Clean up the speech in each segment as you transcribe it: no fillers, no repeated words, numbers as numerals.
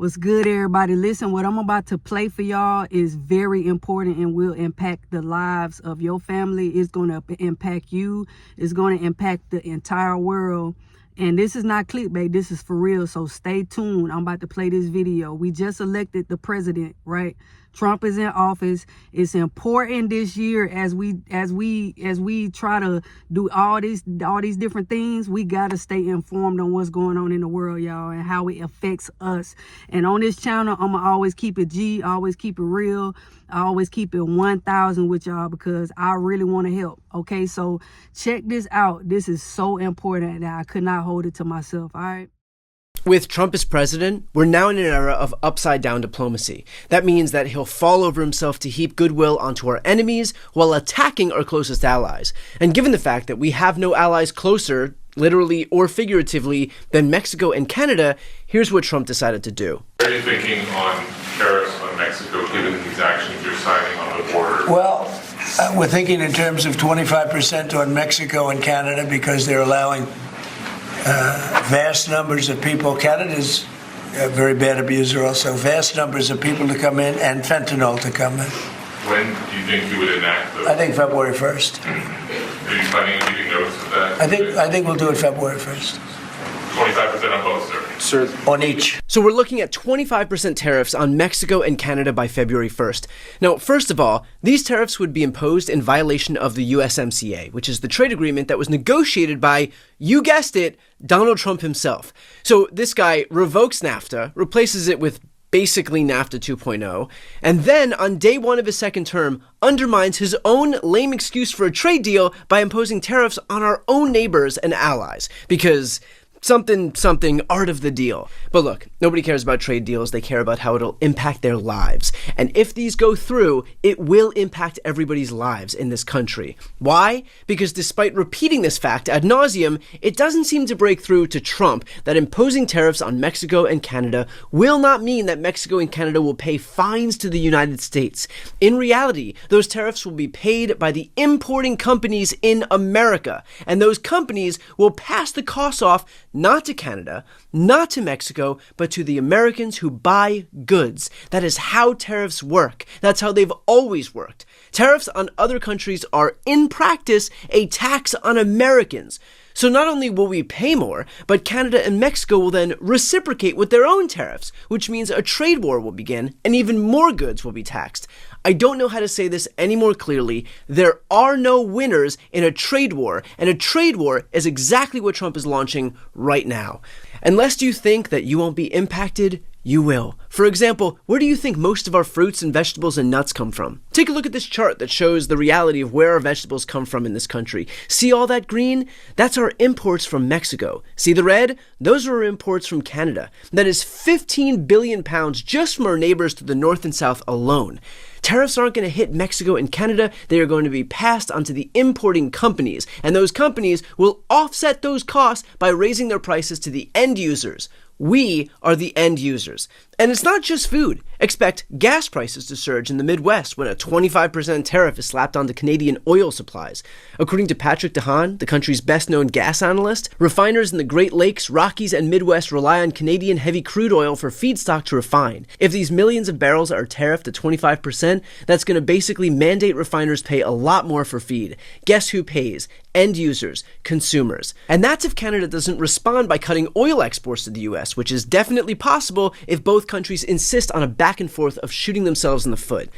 What's good, everybody? Listen, what I'm about to play for y'all is very important and will impact the lives of your family. It's going to impact you. It's going to impact the entire world. And this is not clickbait. This is for real. So stay tuned. I'm about to play this video. We just elected the president, right? Trump is in office. It's important this year as we try to do all these different things. We gotta stay informed on what's going on in the world, y'all, and how it affects us. And on this channel, I'ma always keep it G, always keep it real. I always keep it 1,000 with y'all because I really want to help. Okay, so check this out. This is so important that I could not hold it to myself. All right. With Trump as president, we're now in an era of upside-down diplomacy. That means that he'll fall over himself to heap goodwill onto our enemies while attacking our closest allies. And given the fact that we have no allies closer, literally or figuratively, than Mexico and Canada, here's what Trump decided to do. What are you thinking on tariffs on Mexico, given these actions you're signing on the border? Well, we're thinking in terms of 25% on Mexico and Canada because they're allowing vast numbers of people. Canada's a very bad abuser also. Vast numbers of people to come in and fentanyl to come in. When do you think you would enact those? I think February 1st. Are you planning on giving notice of that? I think we'll do it February 1st. 25% on both, sir? Sir, on each. So we're looking at 25% tariffs on Mexico and Canada by February 1st. Now, first of all, these tariffs would be imposed in violation of the USMCA, which is the trade agreement that was negotiated by, you guessed it, Donald Trump himself. So this guy revokes NAFTA, replaces it with basically NAFTA 2.0, and then on day one of his second term, undermines his own lame excuse for a trade deal by imposing tariffs on our own neighbors and allies. Because something art of the deal. But look, nobody cares about trade deals. They care about how it'll impact their lives. And if these go through, it will impact everybody's lives in this country. Why? Because despite repeating this fact ad nauseum, it doesn't seem to break through to Trump that imposing tariffs on Mexico and Canada will not mean that Mexico and Canada will pay fines to the United States. In reality, those tariffs will be paid by the importing companies in America, and those companies will pass the costs off not to Canada, not to Mexico, but to the Americans who buy goods. That is how tariffs work. That's how they've always worked. Tariffs on other countries are, in practice, a tax on Americans. So not only will we pay more, but Canada and Mexico will then reciprocate with their own tariffs, which means a trade war will begin and even more goods will be taxed. I don't know how to say this any more clearly. There are no winners in a trade war, and a trade war is exactly what Trump is launching right now. Unless you think that you won't be impacted, you will. For example, where do you think most of our fruits and vegetables and nuts come from? Take a look at this chart that shows the reality of where our vegetables come from in this country. See all that green? That's our imports from Mexico. See the red? Those are our imports from Canada. That is 15 billion pounds just from our neighbors to the north and south alone. Tariffs aren't going to hit Mexico and Canada. They are going to be passed onto the importing companies, and those companies will offset those costs by raising their prices to the end users. We are the end users. And it's not just food. Expect gas prices to surge in the Midwest when a 25% tariff is slapped onto Canadian oil supplies. According to Patrick DeHaan, the country's best-known gas analyst, refiners in the Great Lakes, Rockies, and Midwest rely on Canadian heavy crude oil for feedstock to refine. If these millions of barrels are tariffed at 25%, that's going to basically mandate refiners pay a lot more for feed. Guess who pays? End users, consumers. And that's if Canada doesn't respond by cutting oil exports to the US, which is definitely possible if both countries insist on a back and forth of shooting themselves in the foot.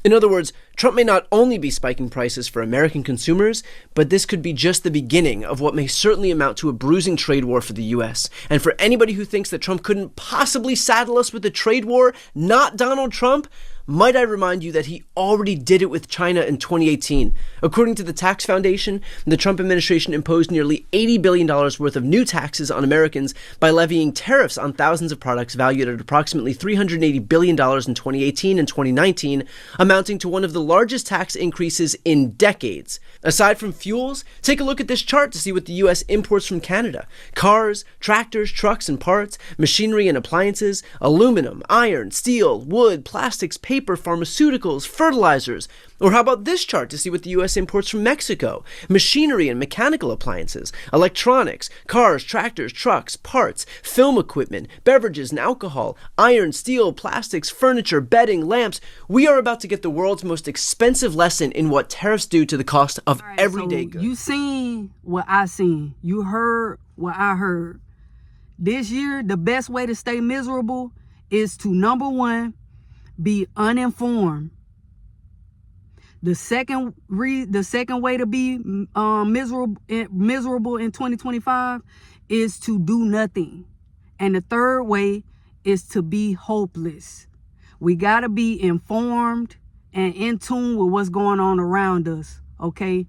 In other words, Trump may not only be spiking prices for American consumers, but this could be just the beginning of what may certainly amount to a bruising trade war for the US. And for anybody who thinks that Trump couldn't possibly saddle us with a trade war, not Donald Trump, might I remind you that he already did it with China in 2018. According to the Tax Foundation, the Trump administration imposed nearly $80 billion worth of new taxes on Americans by levying tariffs on thousands of products valued at approximately $380 billion in 2018 and 2019, amounting to one of the largest tax increases in decades. Aside from fuels, take a look at this chart to see what the U.S. imports from Canada. Cars, tractors, trucks and parts, machinery and appliances, aluminum, iron, steel, wood, plastics, paper, paper, pharmaceuticals, fertilizers. Or how about this chart to see what the U.S. imports from Mexico? Machinery and mechanical appliances, electronics, cars, tractors, trucks, parts, film equipment, beverages and alcohol, iron, steel, plastics, furniture, bedding, lamps. We are about to get the world's most expensive lesson in what tariffs do to the cost of everyday goods. You seen what I seen. You heard what I heard. This year, the best way to stay miserable is to, number one, be uninformed. The second way to be miserable in 2025 is to do nothing. And the third way is to be hopeless. We got to be informed and in tune with what's going on around us, okay?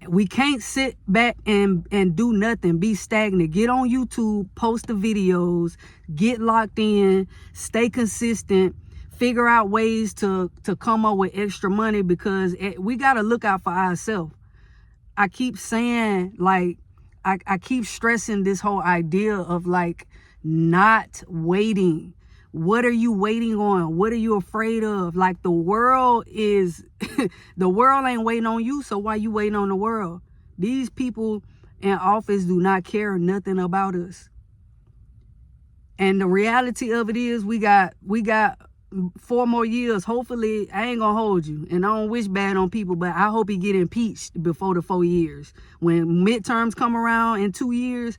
We can't sit back and do nothing, be stagnant. Get on YouTube, post the videos, get locked in, stay consistent, figure out ways to come up with extra money, because we got to look out for ourselves. I keep saying, like, I keep stressing this whole idea of like not waiting. What are you waiting on? What are you afraid of? Like, the world is, the world ain't waiting on you, so why you waiting on the world? These people in office do not care nothing about us. And the reality of it is we got 4 more years. Hopefully, I ain't gonna hold you, and I don't wish bad on people, but I hope he get impeached before the 4 years. When midterms come around in 2 years,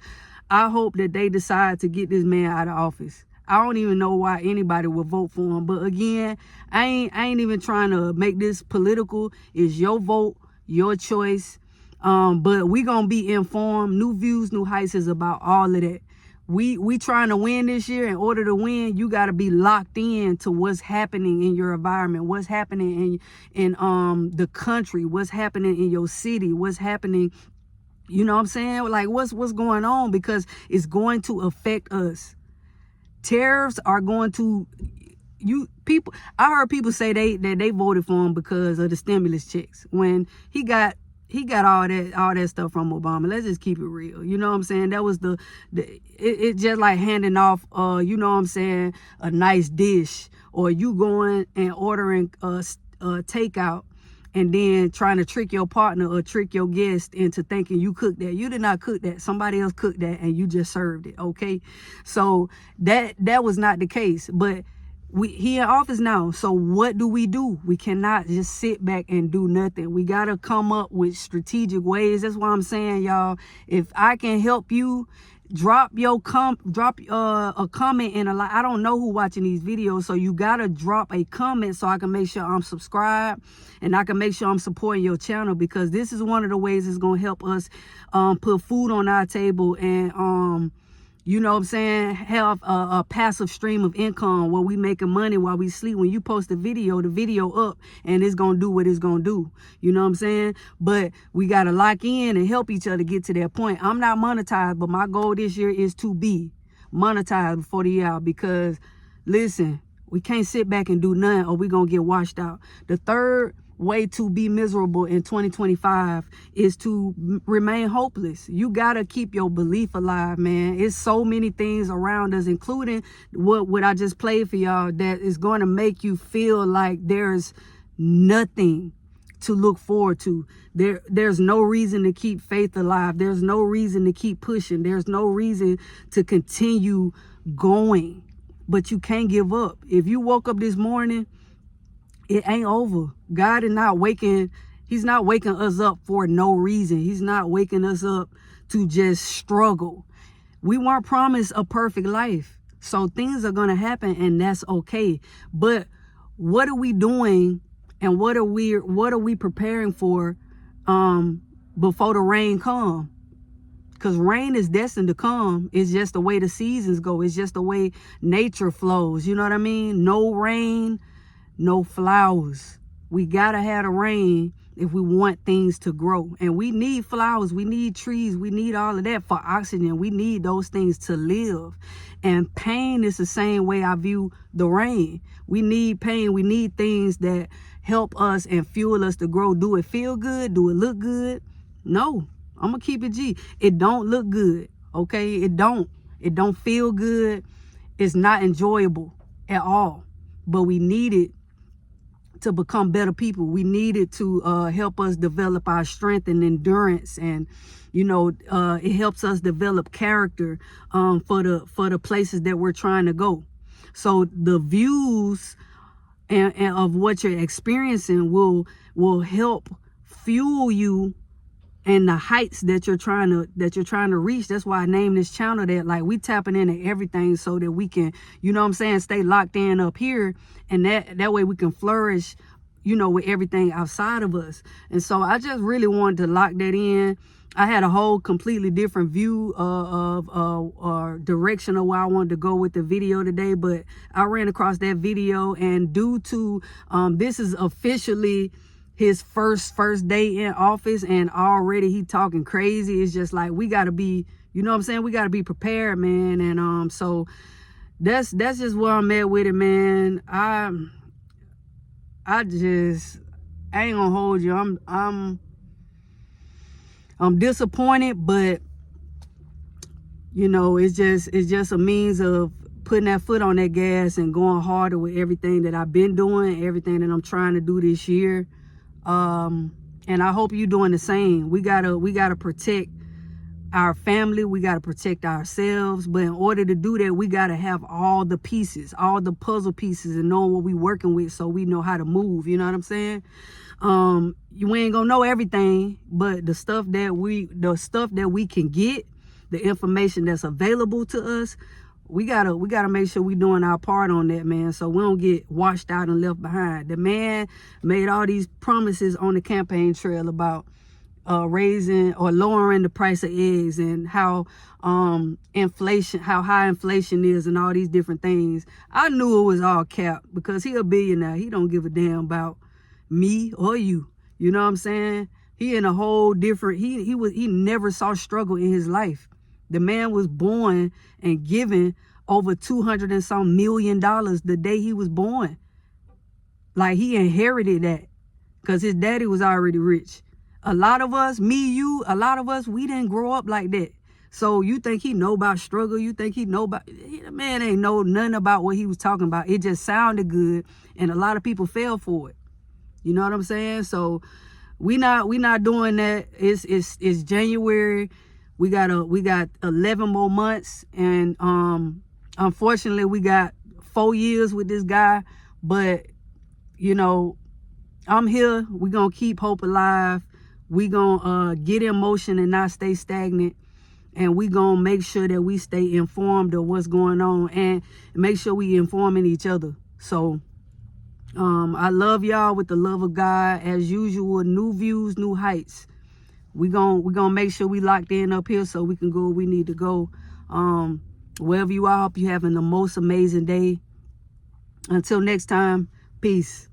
I hope that they decide to get this man out of office. I don't even know why anybody would vote for him. But again, I ain't even trying to make this political. It's your vote, your choice. But we gonna be informed. New Views, New Heights is about all of that. We trying to win this year. In order to win, you got to be locked in to what's happening in your environment, what's happening in the country, what's happening in your city, what's happening, you know what I'm saying? Like, what's going on, because it's going to affect us. Tariffs are going to, I heard people say that they voted for him because of the stimulus checks, when he got all that stuff from Obama. Let's just keep it real. You know what I'm saying? That was it just like handing off, you know what I'm saying, a nice dish, or you going and ordering a takeout and then trying to trick your partner or trick your guest into thinking you cooked that. You did not cook that. Somebody else cooked that and you just served it, okay? So that was not the case. But he in office now, so what do? We cannot just sit back and do nothing. We got to come up with strategic ways. That's why I'm saying, y'all, if I can help you, drop a comment in I don't know who watching these videos, so you gotta drop a comment so I can make sure I'm subscribed and I can make sure I'm supporting your channel, because this is one of the ways it's gonna help us put food on our table and you know what I'm saying, have a passive stream of income where we making money while we sleep. When you post the video up and it's going to do what it's going to do. You know what I'm saying? But we got to lock in and help each other get to that point. I'm not monetized, but my goal this year is to be monetized before the year out, because, listen, we can't sit back and do nothing or we're going to get washed out. The third way to be miserable in 2025 is to remain hopeless. You gotta keep your belief alive, man. It's so many things around us, including what I just played for y'all, that is going to make you feel like there's nothing to look forward to. There's no reason to keep faith alive. There's no reason to keep pushing. There's no reason to continue going. But you can't give up. If you woke up this morning, it ain't over. God is not waking, he's not waking us up for no reason. He's not waking us up to just struggle. We weren't promised a perfect life. So things are going to happen, and that's okay. But what are we doing, and what are we preparing for before the rain come? Because rain is destined to come. It's just the way the seasons go. It's just the way nature flows. You know what I mean? No rain, no flowers. We gotta have the rain if we want things to grow. And we need flowers, we need trees, we need all of that for oxygen. We need those things to live. And pain is the same way I view the rain. We need pain, we need things that help us and fuel us to grow. Do it feel good? Do it look good? No, I'm gonna keep it G. It don't look good, okay? It don't feel good. It's not enjoyable at all. but we need it to become better people. We need it to help us develop our strength and endurance, and it helps us develop character for the places that we're trying to go. So the views and of what you're experiencing will help fuel you and the heights that you're trying to reach. That's why I named this channel that. Like, we tapping into everything so that we can, stay locked in up here, and that way we can flourish, with everything outside of us. And so I just really wanted to lock that in. I had a whole completely different view of direction of where I wanted to go with the video today, but I ran across that video, and due to this is officially his first day in office, and already he talking crazy. It's just like, we got to be, we got to be prepared, man. And so that's just where I'm at with it, man. I ain't gonna hold you. I'm disappointed, but it's just a means of putting that foot on that gas and going harder with everything that I've been doing, everything that I'm trying to do this year. And I hope you're doing the same. We gotta protect our family. We gotta protect ourselves. But in order to do that, we gotta have all the pieces, all the puzzle pieces, and know what we working with, so we know how to move. You know what I'm saying? You ain't gonna know everything, but the stuff that we can get, the information that's available to us, we gotta make sure we doing our part on that, man, so we don't get washed out and left behind. The man made all these promises on the campaign trail about raising or lowering the price of eggs, and how high inflation is, and all these different things. I knew it was all cap, because he a billionaire. He don't give a damn about me or you. You know what I'm saying? He in a whole different, he never saw struggle in his life. The man was born and given over $200 and some million the day he was born. Like, he inherited that because his daddy was already rich. A lot of us, me, you, a lot of us, we didn't grow up like that. So you think he know about struggle? You think he know about, the man ain't know nothing about what he was talking about. It just sounded good, and a lot of people fell for it. You know what I'm saying? So we not doing that. It's January. We got 11 more months, and unfortunately we got 4 years with this guy. But I'm here. We're gonna keep hope alive. We gonna get in motion and not stay stagnant, and we gonna make sure that we stay informed of what's going on, and make sure we informing each other. So I love y'all with the love of God. As usual, new views, new heights. We're gonna make sure we locked in up here so we can go where we need to go. Wherever you are, I hope you're having the most amazing day. Until next time, peace.